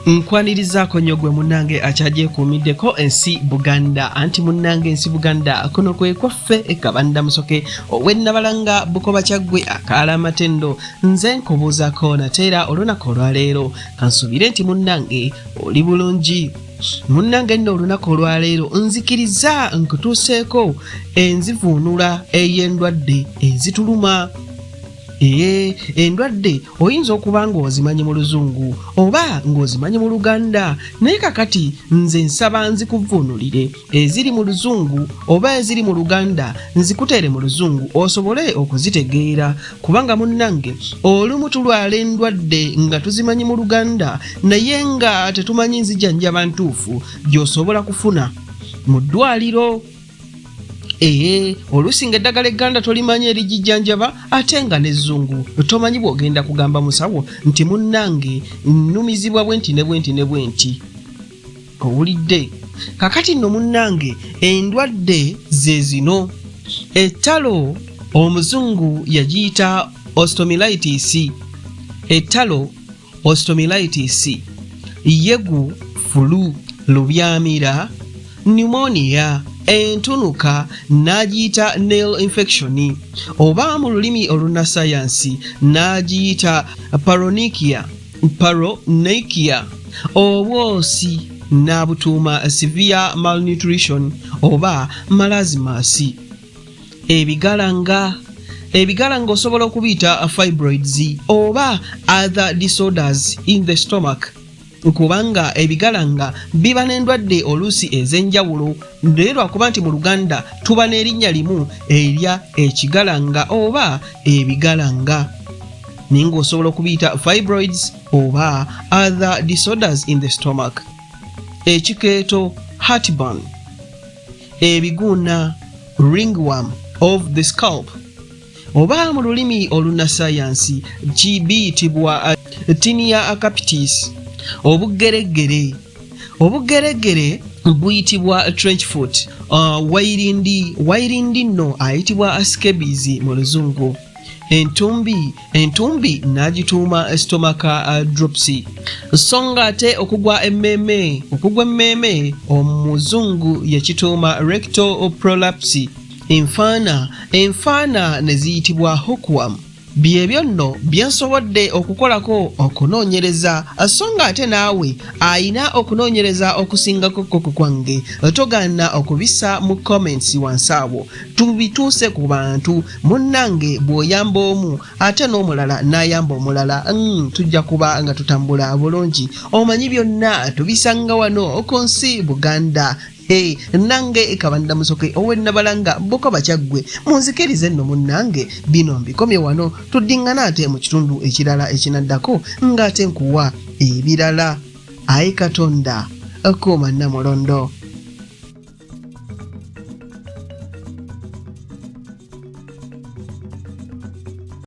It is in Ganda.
Nkwanirizaako nnyo gwe munnange akyagyeekuumiddeko ensi Buganda anti munnange ensi Buganda kuno kwe kwaffe ekabanda musoke ow'ennabalanga Bukoba Kyaggwe akaala amatendo nze nkubuuzaako nateera olunaku olwaleero kansuubire nti munnange oli bulungi. Munnange nno olunaku olwaleero nzikiriza nkutuuseeko enzivuunula ey'endwadde ezituluma. Endwadde oyinza okuba ng'ozimanyi mu Luzungu oba ng'ozimanyi mu Luganda, naye kakati nze nsaba nzikuvuunulire eziri mu Luzungu oba eziri mu Luganda nzikuteere mu Luzungu osobole okuzitegeera, kubanga munnange olumu tulwala endwadde nga tuzimanyi mu Luganda naye nga tetumanyi nzijanjaba ntuufu gy'osobola kufuna mu ddwaliro. Olusinga eddagala egganda tolimanyi erigijjanjaba ate nga n'ezzungu tomanyi bw'ogenda kugamba musawo nti munnange nnumizibwa bwenti ne bwenti ne bwenti. Owulidde? Kakati nno munnange endwadde ze zino. Ettalo omuzungu yagiyita osteomyelitis. Ettalo osteomyelitis, yegu, flu, lubyamira, pneumonia, entunuka n'agiyita nail infection oba mu lulimi olunnasayansi n'agiyita paronychia, obwosi n'abutuuma severe malnutrition oba marasmus. Ebigalanga osobola okubiyita fibroids oba other disorders in the stomach, kubanga ebigalanga biba n'endwadde oluusi ez'enjawulo naye lwakuba nti mu Luganda tuba n'erinnya limu erya ekigalanga oba ebigalanga, naye ng'osobola okubiyita fibroids oba other disorders in the stomach. Ekikeeto heartburn, ebiguuna ringworm of the scalp oba mu lulimi olunnasayansi kibiyitibwa tinea capitis. Obugeregere buyitibwa trench foot. Wairindi nno ayitibwa scabies mu Luzungu. Entumbi n'agituuma stomach drops. So nga ate okugwa emmeeme omuzungu yakituuma rectal prolapse. Enfaana ne ziyitibwa hookworm. Byebyo nno byensobodde okukolako okunoonyereza, so nga ate naawe ayina okunoonyereza okusingako kwange togaana okubisa mu comments wansi awo tubituuse ku bantu. Munnange bw'oyamba omu ate n'omulala n'ayamba omulala tujja kuba nga tutambula bulungi. Omanyi byonna tubisanga wano ku nsi Buganda. Nange kabanda musoke ow'ennabalanga Bukoba Kyaggwe munzikirize nno munnange bino mbikomye wano tuddingana ate mu kitundu ekirala ekinaddako ng'ate nkuwa ebirala. Ayi Katonda akuuma Namulondo.